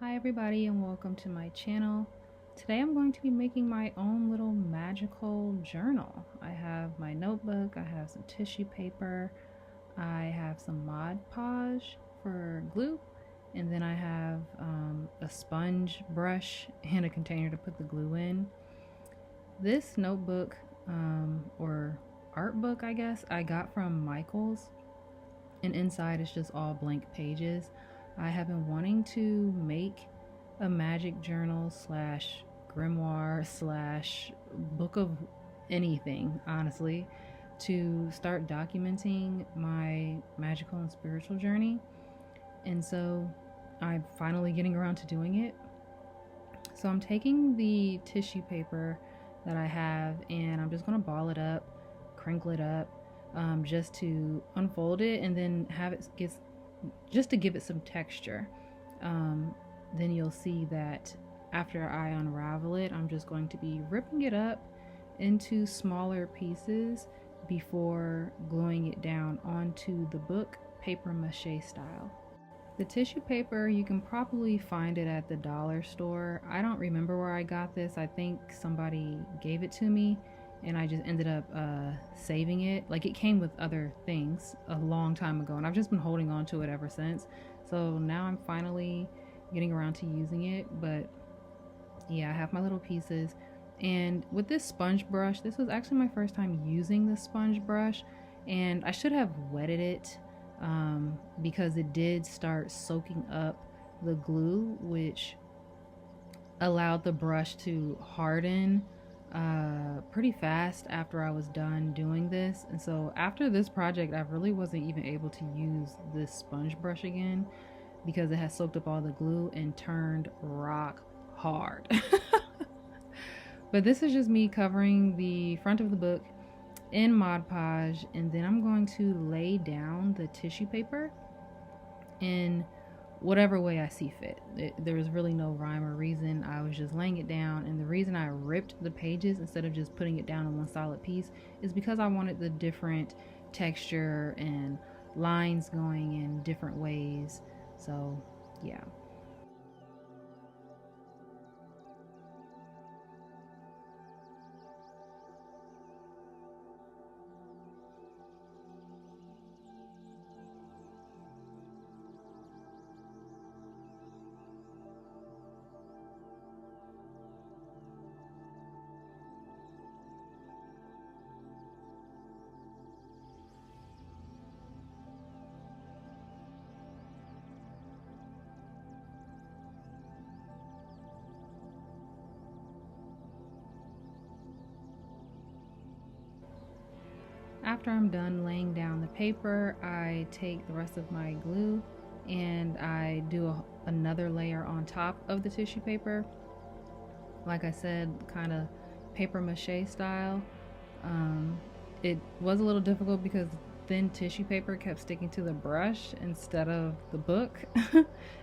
Hi everybody and welcome to my channel. Today I'm going to be making my own little magical journal. I have my notebook, I have some tissue paper, I have some Mod Podge for glue, and then I have a sponge brush and a container to put the glue in. This notebook or art book, I guess, I got from Michael's, and inside is just all blank pages. I have been wanting to make a magic journal slash grimoire slash book of anything, honestly, to start documenting my magical and spiritual journey. And so I'm finally getting around to doing it. So I'm taking the tissue paper that I have and I'm just going to ball it up, crinkle it up, just to unfold it and then have it get, just to give it some texture. Then you'll see that after I unravel it, I'm just going to be ripping it up into smaller pieces before gluing it down onto the book paper mache style. The tissue paper, you can probably find it at the dollar store. I don't remember where I got this. I think somebody gave it to me and I just ended up saving it. Like, it came with other things a long time ago and I've just been holding on to it ever since. So now I'm finally getting around to using it. But yeah, I have my little pieces. And with this sponge brush, this was actually my first time using the sponge brush, and I should have wetted it because it did start soaking up the glue, which allowed the brush to harden pretty fast after I was done doing this. And so after this project, I really wasn't even able to use this sponge brush again because it has soaked up all the glue and turned rock hard. But this is just me covering the front of the book in Mod Podge, and then I'm going to lay down the tissue paper in whatever way I see fit. There was really no rhyme or reason. I was just laying it down, and the reason I ripped the pages instead of just putting it down in one solid piece is because I wanted the different texture and lines going in different ways. So yeah. After I'm done laying down the paper, I take the rest of my glue and I do another layer on top of the tissue paper. Like I said, kind of paper mache style. It was a little difficult because thin tissue paper kept sticking to the brush instead of the book,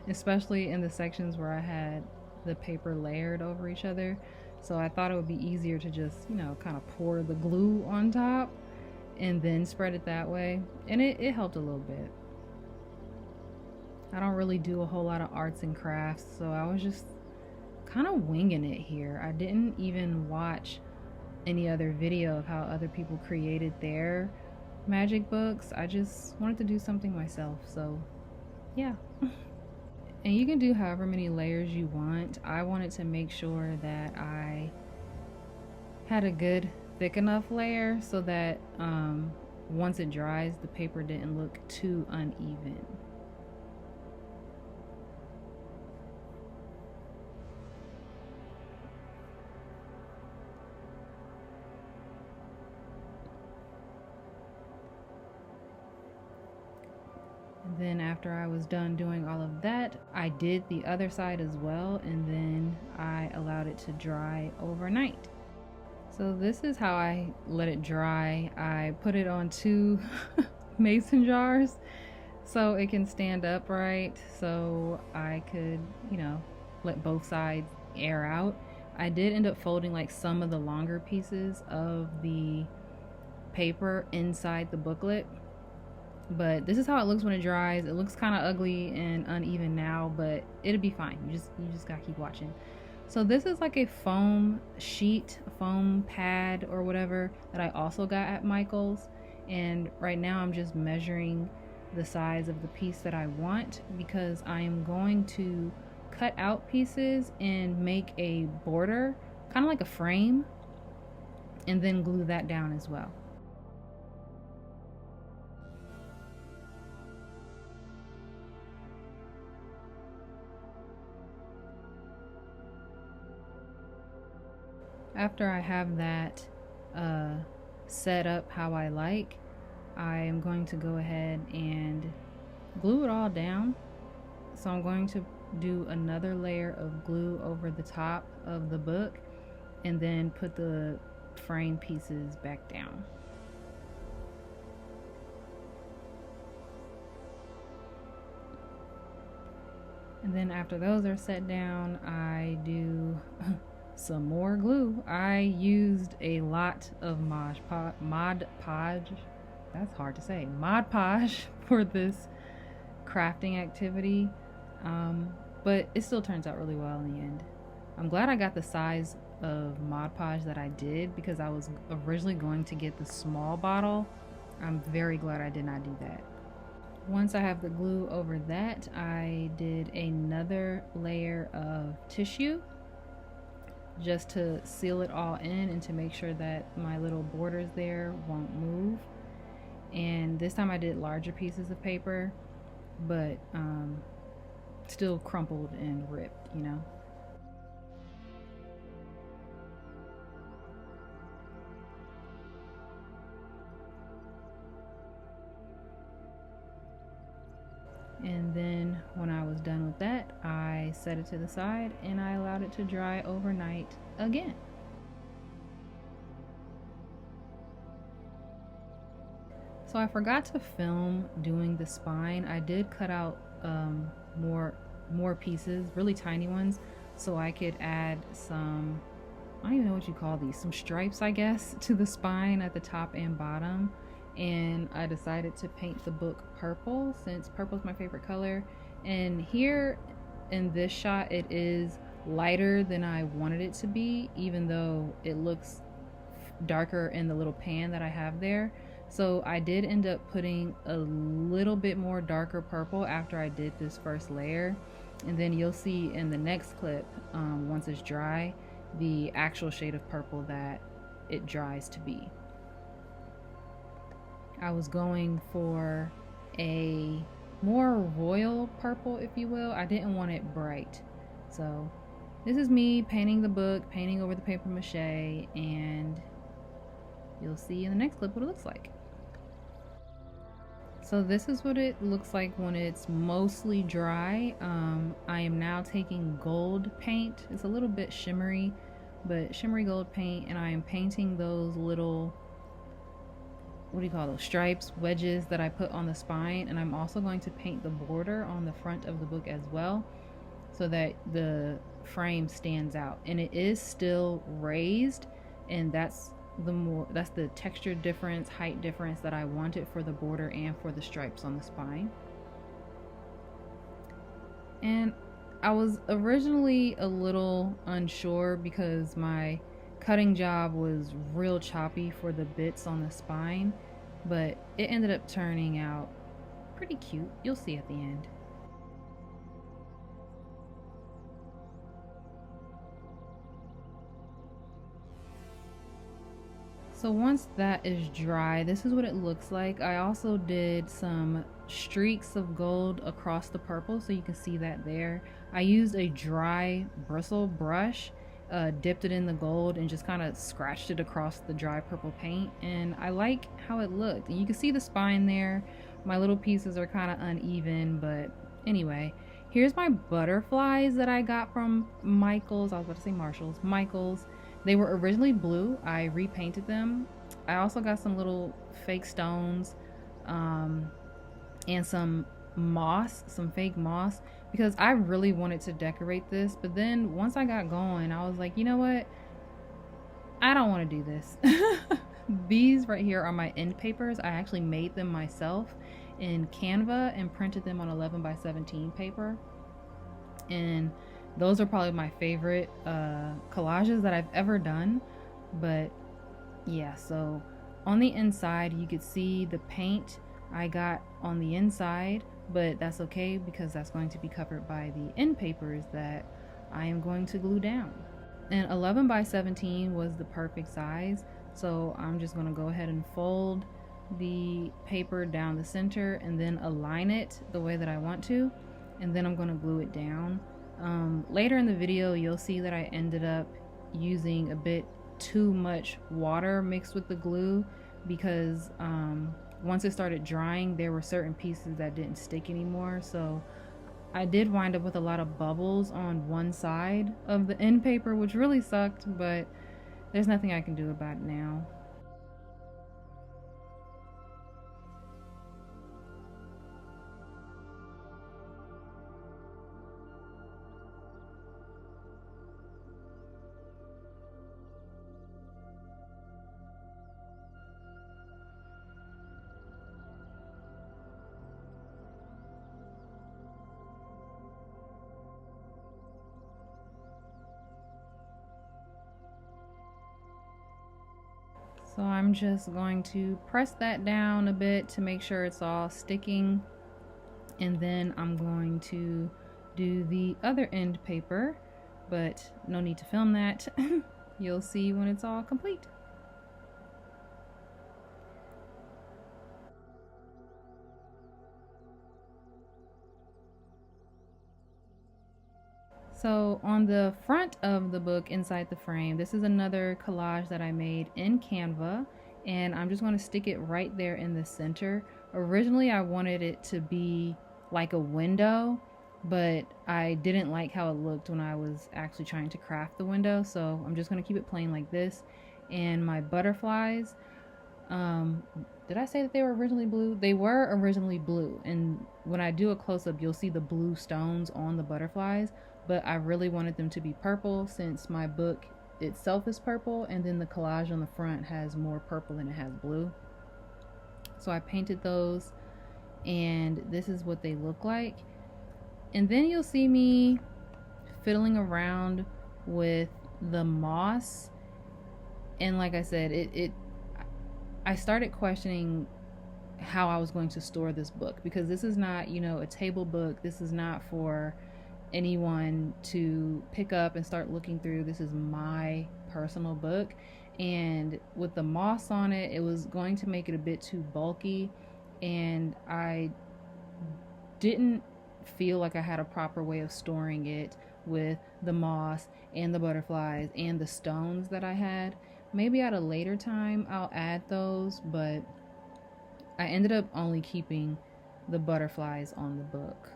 especially in the sections where I had the paper layered over each other. So I thought it would be easier to just, kind of pour the glue on top and then spread it that way, and it helped a little bit. I don't really do a whole lot of arts and crafts, so I was just kind of winging it here. I didn't even watch any other video of how other people created their magic books. I just wanted to do something myself, so yeah. And you can do however many layers you want. I wanted to make sure that I had a good thick enough layer so that once it dries, the paper didn't look too uneven. And then after I was done doing all of that, I did the other side as well, and then I allowed it to dry overnight. So this is how I let it dry. I put it on 2 mason jars so it can stand upright, so I could, let both sides air out. I did end up folding like some of the longer pieces of the paper inside the booklet But this is how it looks when it dries. It looks kind of ugly and uneven now, but it'll be fine. You just gotta keep watching. So this is like a foam sheet, foam pad or whatever that I also got at Michael's. And right now I'm just measuring the size of the piece that I want, because I am going to cut out pieces and make a border, kind of like a frame, and then glue that down as well. After I have that set up how I like, I am going to go ahead and glue it all down. So I'm going to do another layer of glue over the top of the book and then put the frame pieces back down. And then after those are set down, I do some more glue. I used a lot of Mod Podge, that's hard to say, Mod Podge for this crafting activity, but it still turns out really well in the end. I'm glad I got the size of Mod Podge that I did, because I was originally going to get the small bottle. I'm very glad I did not do that. Once I have the glue over that, I did another layer of tissue just to seal it all in and to make sure that my little borders there won't move. And this time I did larger pieces of paper, but still crumpled and ripped, you know. And then when I was done with that, I set it to the side and I allowed it to dry overnight again. So I forgot to film doing the spine. I did cut out more pieces, really tiny ones, so I could add some, I don't even know what you call these, some stripes, I guess, to the spine at the top and bottom. And I decided to paint the book purple, since purple is my favorite color. And here in this shot, it is lighter than I wanted it to be, even though it looks darker in the little pan that I have there. So I did end up putting a little bit more darker purple after I did this first layer. And then you'll see in the next clip, once it's dry, the actual shade of purple that it dries to be. I was going for a more royal purple, if you will. I didn't want it bright. So this is me painting the book, painting over the paper mache, and you'll see in the next clip what it looks like. So this is what it looks like when it's mostly dry. I am now taking gold paint. It's a little bit shimmery, but shimmery gold paint, and I am painting those little, what do you call those, stripes, wedges that I put on the spine. And I'm also going to paint the border on the front of the book as well, so that the frame stands out. And it is still raised, and that's the texture difference, height difference that I wanted for the border and for the stripes on the spine. And I was originally a little unsure because my cutting job was real choppy for the bits on the spine, but it ended up turning out pretty cute. You'll see at the end. So once that is dry, this is what it looks like. I also did some streaks of gold across the purple, so you can see that there. I used a dry bristle brush, dipped it in the gold, and just kind of scratched it across the dry purple paint, and I like how it looked. And you can see the spine there. My little pieces are kind of uneven, but anyway, here's my butterflies that I got from Michael's. I was about to say Marshall's. Michael's. They were originally blue. I repainted them. I also got some little fake stones, and some moss, some fake moss, because I really wanted to decorate this. But then once I got going, I was like, you know what? I don't want to do this. These right here are my end papers. I actually made them myself, in Canva and printed them on 11 by 17 paper. And those are probably my favorite collages that I've ever done. But yeah, so on the inside you could see the paint I got on the inside, but that's okay because that's going to be covered by the end papers that I am going to glue down. And 11 by 17 was the perfect size, so I'm just going to go ahead and fold the paper down the center and then align it the way that I want to, and then I'm going to glue it down. Later in the video you'll see that I ended up using a bit too much water mixed with the glue because once it started drying there were certain pieces that didn't stick anymore, so I did wind up with a lot of bubbles on one side of the end paper, which really sucked, but there's nothing I can do about it now. So I'm just going to press that down a bit to make sure it's all sticking, and then I'm going to do the other end paper, but no need to film that. You'll see when it's all complete. So on the front of the book inside the frame, this is another collage that I made in Canva, and I'm just going to stick it right there in the center. Originally I wanted it to be like a window, but I didn't like how it looked when I was actually trying to craft the window, so I'm just going to keep it plain like this. And my butterflies, did I say that they were originally blue? They were originally blue, and when I do a close-up you'll see the blue stones on the butterflies, but I really wanted them to be purple since my book itself is purple, and then the collage on the front has more purple than it has blue. So I painted those, and this is what they look like. And then you'll see me fiddling around with the moss, and like I said, I started questioning how I was going to store this book, because this is not, you know, a table book. This is not for anyone to pick up and start looking through. This is my personal book, and with the moss on it, it was going to make it a bit too bulky, and I didn't feel like I had a proper way of storing it with the moss and the butterflies and the stones that I had. Maybe at a later time I'll add those, but I ended up only keeping the butterflies on the book.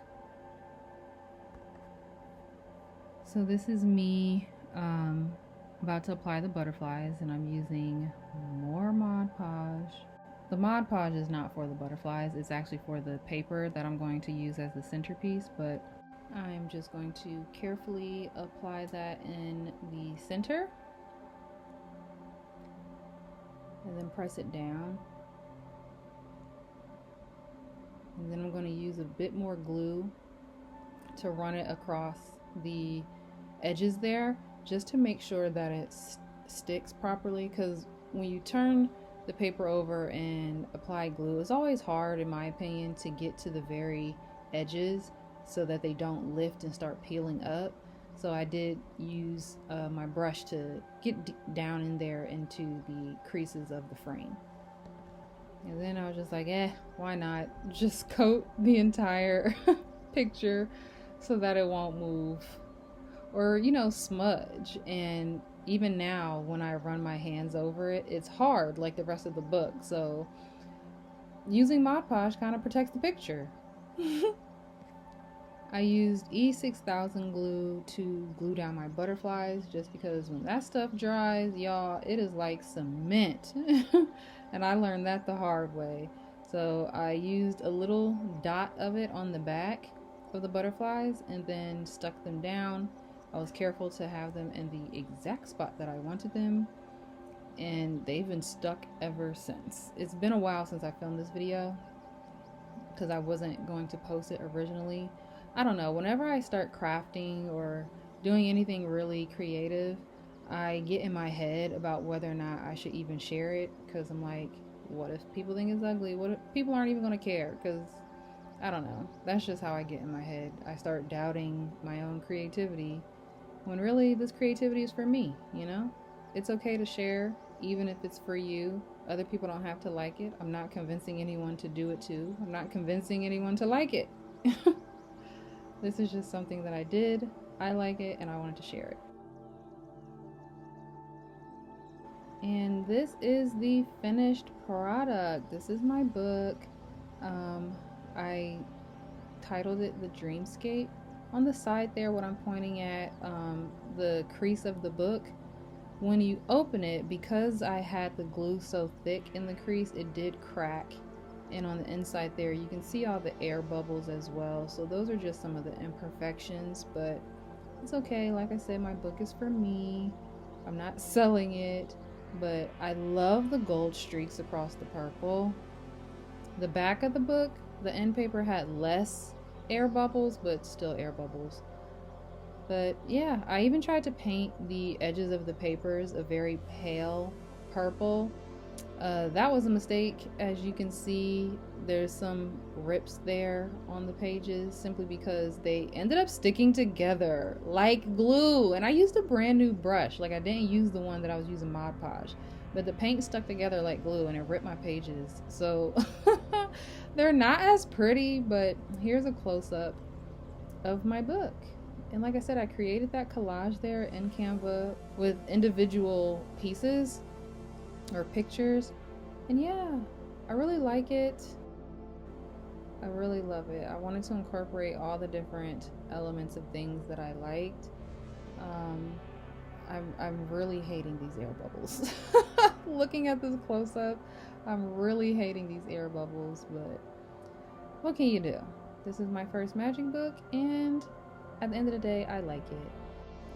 So this is me about to apply the butterflies, and I'm using more Mod Podge. The Mod Podge is not for the butterflies, it's actually for the paper that I'm going to use as the centerpiece, but I'm just going to carefully apply that in the center and then press it down. And then I'm going to use a bit more glue to run it across the edges there, just to make sure that it sticks properly, because when you turn the paper over and apply glue, it's always hard, in my opinion, to get to the very edges so that they don't lift and start peeling up. So I did use my brush to get down in there into the creases of the frame. And then I was just like, why not just coat the entire picture so that it won't move or, you know, smudge. And even now when I run my hands over it, it's hard like the rest of the book. So using Mod Podge kind of protects the picture. I used E6000 glue to glue down my butterflies, just because when that stuff dries, y'all, it is like cement. And I learned that the hard way. So I used a little dot of it on the back of the butterflies and then stuck them down. I was careful to have them in the exact spot that I wanted them, and they've been stuck ever since. It's been a while since I filmed this video, because I wasn't going to post it originally. I don't know, whenever I start crafting or doing anything really creative, I get in my head about whether or not I should even share it, because I'm like, what if people think it's ugly? What if people aren't even going to care? Because I don't know. That's just how I get in my head. I start doubting my own creativity when really this creativity is for me, you know? It's okay to share, even if it's for you. Other people don't have to like it. I'm not convincing anyone to do it too. I'm not convincing anyone to like it. This is just something that I did. I like it and I wanted to share it. And this is the finished product. This is my book. I titled it The Dreamscape. On the side there, what I'm pointing at, the crease of the book, when you open it, because I had the glue so thick in the crease, it did crack. And on the inside there, you can see all the air bubbles as well. So those are just some of the imperfections, but it's okay. Like I said, my book is for me. I'm not selling it, but I love the gold streaks across the purple. The back of the book, the end paper had less air bubbles, but still air bubbles. But yeah, I even tried to paint the edges of the papers a very pale purple. That was a mistake. As you can see, there's some rips there on the pages simply because they ended up sticking together like glue. And I used a brand new brush. Like, I didn't use the one that I was using Mod Podge, but the paint stuck together like glue and it ripped my pages. So they're not as pretty, but here's a close-up of my book. And like I said, I created that collage there in Canva with individual pieces or pictures. And yeah, I really like it. I really love it. I wanted to incorporate all the different elements of things that I liked. I'm really hating these air bubbles. Looking at this close-up, I'm really hating these air bubbles, but what can you do? This is my first magic book, and at the end of the day, I like it.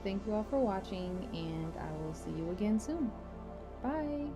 Thank you all for watching, and I will see you again soon. Bye!